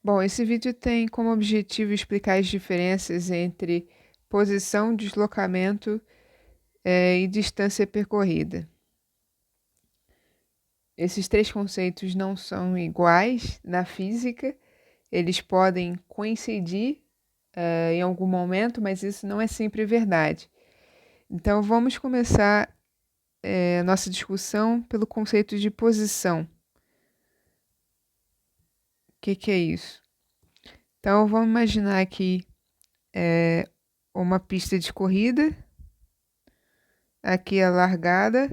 Bom, esse vídeo tem como objetivo explicar as diferenças entre posição, deslocamento, e distância percorrida. Esses três conceitos não são iguais na física, eles podem coincidir, em algum momento, mas isso não é sempre verdade. Então, vamos começar, nossa discussão pelo conceito de posição. O que é isso? Então, vamos imaginar aqui uma pista de corrida, aqui a largada.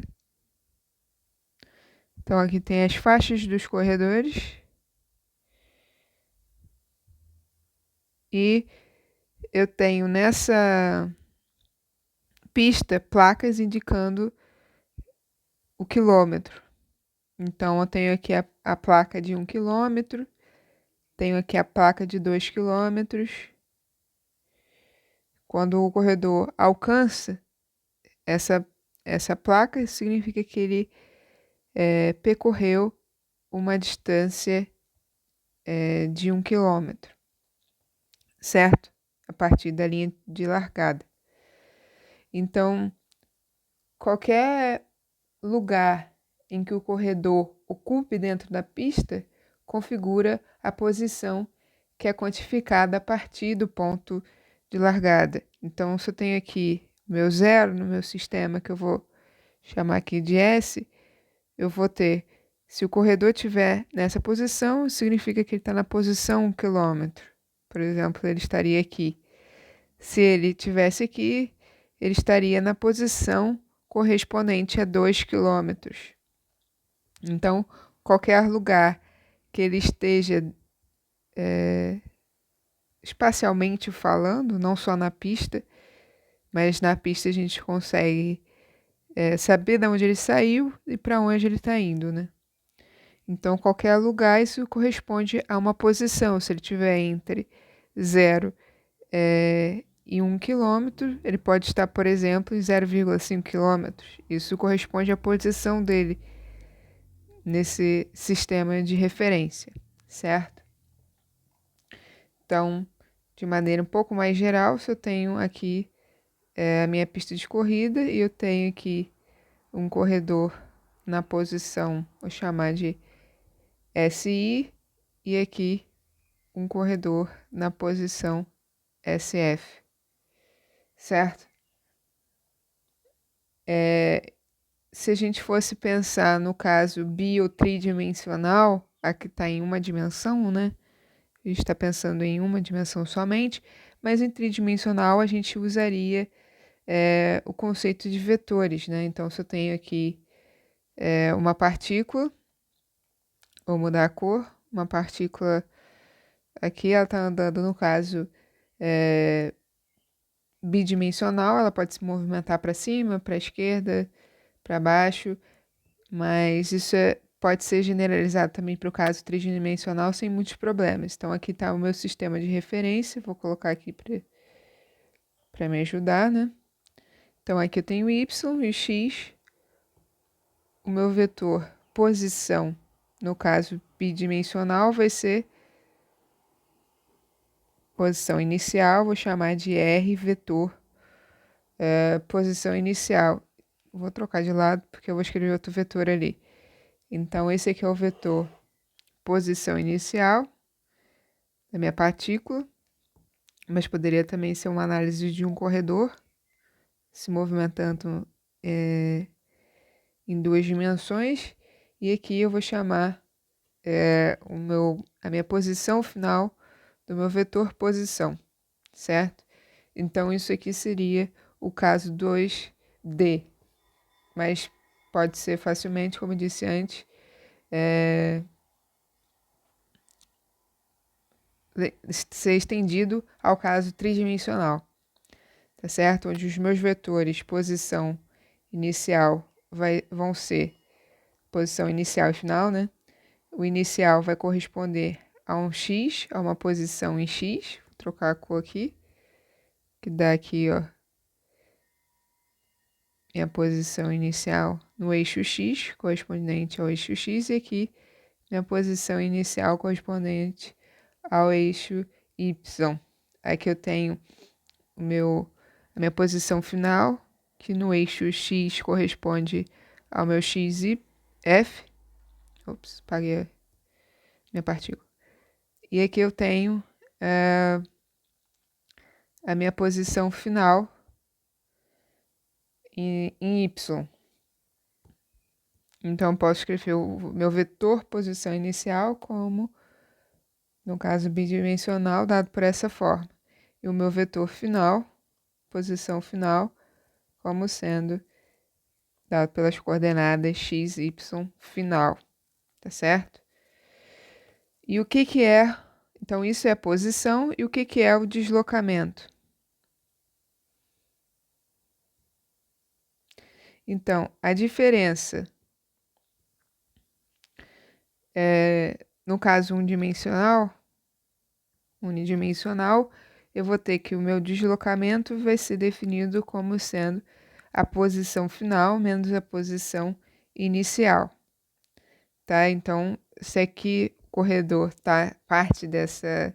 Então, aqui tem as faixas dos corredores. E eu tenho nessa pista placas indicando o quilômetro. Então, eu tenho aqui a placa de 1 quilômetro, tenho aqui a placa de 2 quilômetros. Quando o corredor alcança essa placa, significa que ele percorreu uma distância de 1 quilômetro, certo? A partir da linha de largada. Então, qualquer lugar em que o corredor ocupe dentro da pista configura a posição que é quantificada a partir do ponto de largada. Então, se eu tenho aqui meu zero no meu sistema, que eu vou chamar aqui de S, eu vou ter, se o corredor estiver nessa posição, significa que ele está na posição 1 quilômetro. Por exemplo, ele estaria aqui. Se ele estivesse aqui, ele estaria na posição correspondente a 2 quilômetros. Então, qualquer lugar que ele esteja espacialmente falando, não só na pista, mas na pista a gente consegue saber de onde ele saiu e para onde ele está indo, né? Então, qualquer lugar, isso corresponde a uma posição. Se ele estiver entre 0 e 1 quilômetro, ele pode estar, por exemplo, em 0,5 quilômetros. Isso corresponde à posição dele nesse sistema de referência, certo? Então, de maneira um pouco mais geral, se eu tenho aqui a minha pista de corrida e eu tenho aqui um corredor na posição, vou chamar de SI, e aqui um corredor na posição SF, certo? Se a gente fosse pensar no caso biotridimensional, aqui está em uma dimensão, né? A gente está pensando em uma dimensão somente, mas em tridimensional a gente usaria o conceito de vetores, né? Então, se eu tenho aqui uma partícula, vou mudar a cor, uma partícula aqui, ela está andando, no caso, bidimensional, ela pode se movimentar para cima, para a esquerda, para baixo, mas isso pode ser generalizado também para o caso tridimensional sem muitos problemas. Então, aqui está o meu sistema de referência, vou colocar aqui para me ajudar, né? Então, aqui eu tenho y e x, o meu vetor posição, no caso bidimensional, vai ser posição inicial, vou chamar de R vetor posição inicial. Vou trocar de lado porque eu vou escrever outro vetor ali. Então, esse aqui é o vetor posição inicial da minha partícula, mas poderia também ser uma análise de um corredor se movimentando em duas dimensões. E aqui eu vou chamar a minha posição final do meu vetor posição, certo? Então, isso aqui seria o caso 2D, mas pode ser facilmente, como eu disse antes, ser estendido ao caso tridimensional, tá certo? Onde os meus vetores posição inicial vão ser posição inicial e final, né? O inicial vai corresponder a um x, a uma posição em x. Vou trocar a cor aqui, que dá aqui, ó, minha posição inicial no eixo x, correspondente ao eixo x, e aqui minha posição inicial correspondente ao eixo Y. Aqui eu tenho a minha posição final, que no eixo X corresponde ao meu XF. Ops, apaguei a minha partícula. E aqui eu tenho a minha posição final em Y. Então, eu posso escrever o meu vetor posição inicial como, no caso, bidimensional, dado por essa forma. E o meu vetor final, posição final, como sendo dado pelas coordenadas x, y, final. Tá certo? E o que é... Então, isso é a posição. E o que é o deslocamento? Então, a diferença... no caso unidimensional, eu vou ter que o meu deslocamento vai ser definido como sendo a posição final menos a posição inicial, tá? Então, se aqui o corredor parte dessa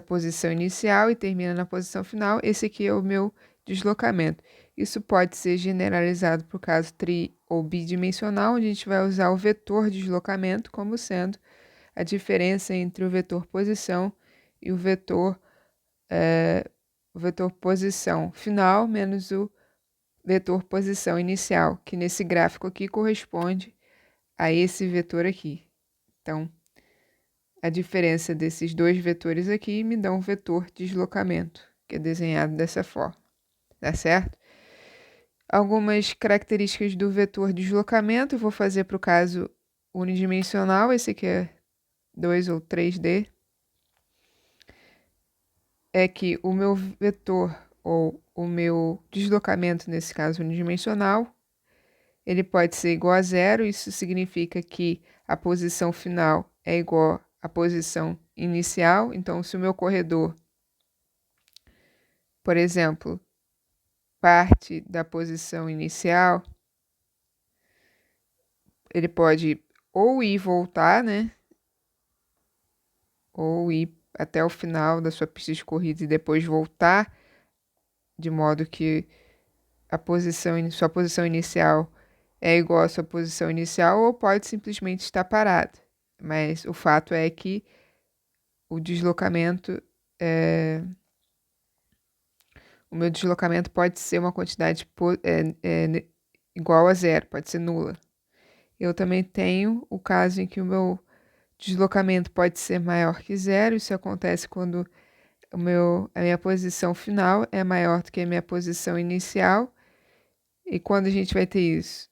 posição inicial e termina na posição final, esse aqui é o meu deslocamento. Isso pode ser generalizado para o caso ou bidimensional, onde a gente vai usar o vetor deslocamento como sendo a diferença entre o vetor posição e o vetor posição final menos o vetor posição inicial, que nesse gráfico aqui corresponde a esse vetor aqui. Então, a diferença desses dois vetores aqui me dá um vetor deslocamento, que é desenhado dessa forma. Tá certo? Algumas características do vetor deslocamento eu vou fazer para o caso unidimensional, esse aqui é 2 ou 3D. É que o meu vetor ou o meu deslocamento, nesse caso unidimensional, ele pode ser igual a zero. Isso significa que a posição final é igual à posição inicial. Então, se o meu corredor, por exemplo, parte da posição inicial, ele pode ou ir e voltar, né? Ou ir até o final da sua pista de corrida e depois voltar, de modo que sua posição inicial é igual à sua posição inicial, ou pode simplesmente estar parado. Mas o fato é que o deslocamento o meu deslocamento pode ser uma quantidade igual a zero, pode ser nula. Eu também tenho o caso em que o meu deslocamento pode ser maior que zero. Isso acontece quando a minha posição final é maior do que a minha posição inicial. E quando a gente vai ter isso?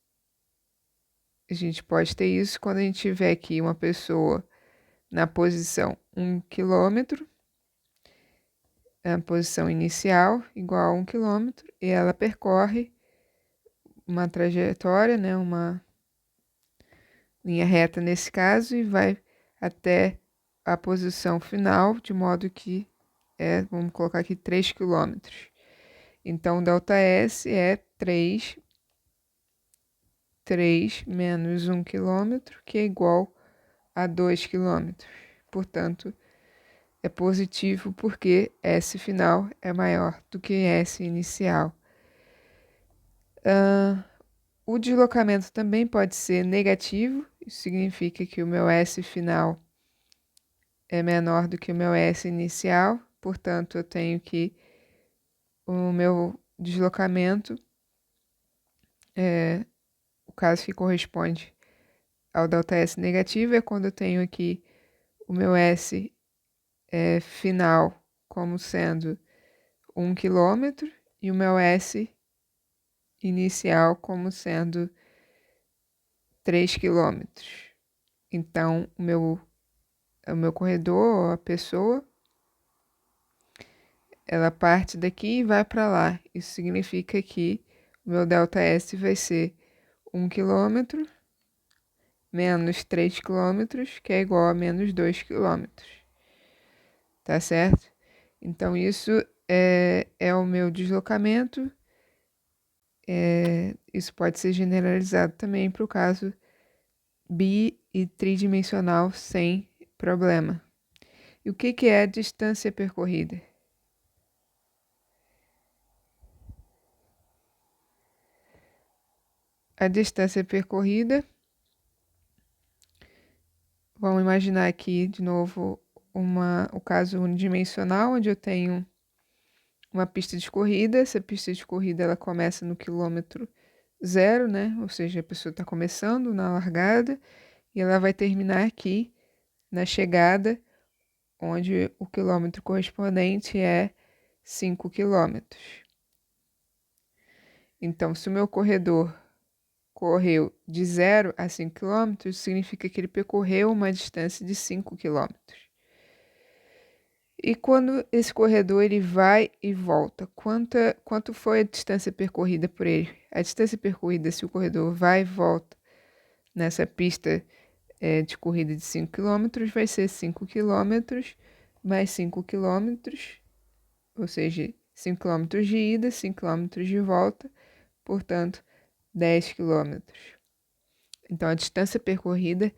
A gente pode ter isso quando a gente tiver aqui uma pessoa na posição 1 km, a posição inicial igual a 1 km, e ela percorre uma trajetória, né, uma linha reta nesse caso, e vai até a posição final, de modo que vamos colocar aqui 3 km. Então, ΔS é 3 menos 1 km, que é igual a 2 km. Portanto, é positivo porque S final é maior do que S inicial. O deslocamento também pode ser negativo. Isso significa que o meu S final é menor do que o meu S inicial. Portanto, eu tenho que o meu deslocamento, o caso que corresponde ao ΔS negativo, é quando eu tenho aqui o meu S final como sendo 1 km e o meu S inicial como sendo 3 km. Então, o meu corredor, a pessoa, ela parte daqui e vai para lá. Isso significa que o meu ΔS vai ser 1 km menos 3 km, que é igual a menos 2 km. Tá certo? Então, isso é o meu deslocamento. Isso pode ser generalizado também para o caso bi e tridimensional sem problema. E o que é a distância percorrida? A distância percorrida, vamos imaginar aqui de novo o caso unidimensional, onde eu tenho uma pista de corrida. Essa pista de corrida ela começa no quilômetro 0, né? Ou seja, a pessoa está começando na largada e ela vai terminar aqui na chegada, onde o quilômetro correspondente é 5 quilômetros. Então, se o meu corredor correu de 0 a 5 km, significa que ele percorreu uma distância de 5 km. E quando esse corredor ele vai e volta, quanto foi a distância percorrida por ele? A distância percorrida, se o corredor vai e volta nessa pista de corrida de 5 km, vai ser 5 km mais 5 km, ou seja, 5 km de ida, 5 km de volta, portanto, 10 km. Então, a distância percorrida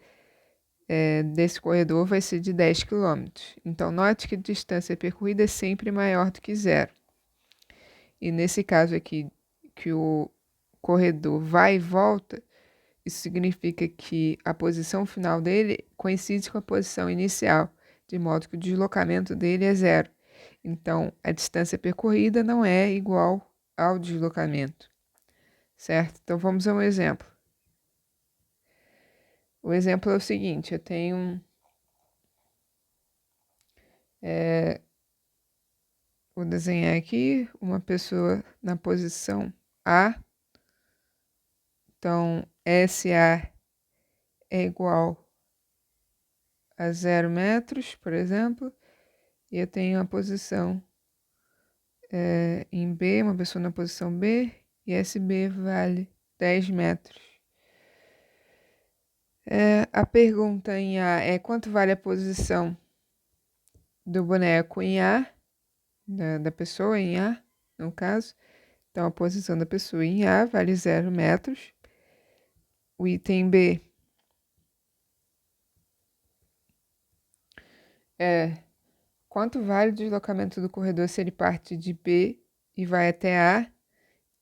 desse corredor vai ser de 10 km. Então, note que a distância percorrida é sempre maior do que 0. E nesse caso aqui, que o corredor vai e volta, isso significa que a posição final dele coincide com a posição inicial, de modo que o deslocamento dele é 0. Então, a distância percorrida não é igual ao deslocamento, certo? Então, vamos a um exemplo. O exemplo é o seguinte, eu tenho vou desenhar aqui uma pessoa na posição A. Então, SA é igual a 0 metros, por exemplo. E eu tenho a posição em B, uma pessoa na posição B, e SB vale 10 metros. A pergunta em A é quanto vale a posição do boneco em A, da pessoa em A, no caso. Então, a posição da pessoa em A vale 0 metros. O item B é quanto vale o deslocamento do corredor se ele parte de B e vai até A.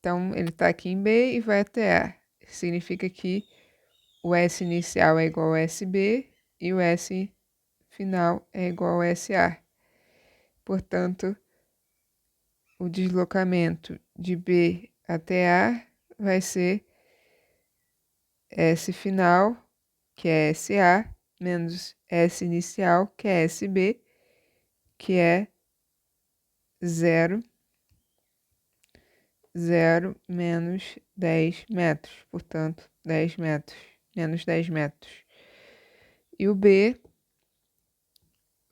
Então, ele está aqui em B e vai até A. Significa que o S inicial é igual a SB e o S final é igual a SA. Portanto, o deslocamento de B até A vai ser S final, que é SA, menos S inicial, que é SB, que é 0 menos 10 metros, portanto, 10 metros, menos 10 metros. E o B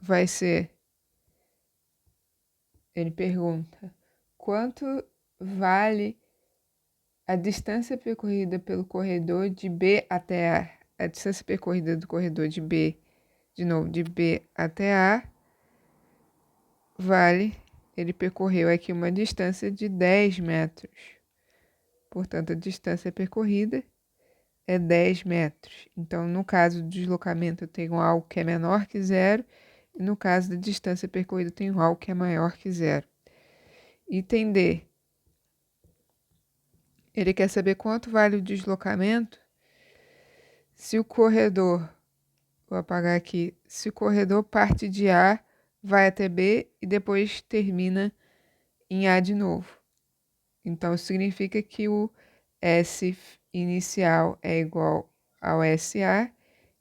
vai ser, ele pergunta, quanto vale a distância percorrida pelo corredor de B até A? A distância percorrida do corredor de B, de novo, de B até A, vale, ele percorreu aqui uma distância de 10 metros. Portanto, a distância percorrida é 10 metros. Então, no caso do deslocamento, eu tenho algo que é menor que 0, e no caso da distância percorrida, eu tenho algo que é maior que 0. Item D. Ele quer saber quanto vale o deslocamento se o corredor, vou apagar aqui, se o corredor parte de A, vai até B e depois termina em A de novo. Então, isso significa que o S inicial é igual ao SA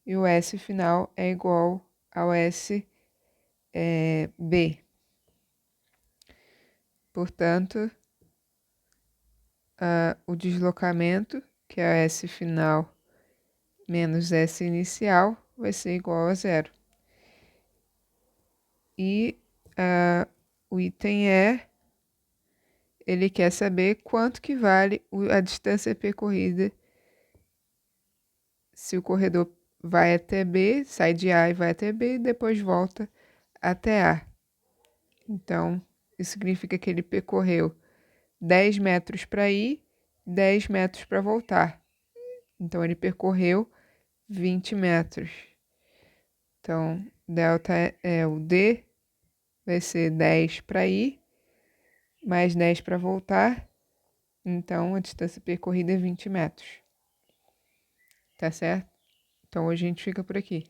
e o S final é igual ao SB. Portanto, o deslocamento, que é o S final menos S inicial, vai ser igual a 0. E o item E, ele quer saber quanto que vale a distância percorrida se o corredor vai até B, sai de A e vai até B, e depois volta até A. Então, isso significa que ele percorreu 10 metros para ir, 10 metros para voltar. Então, ele percorreu 20 metros. Então, delta é o D, vai ser 10 para ir, mais 10 para voltar. Então, a distância percorrida é 20 metros. Tá certo? Então, hoje a gente fica por aqui.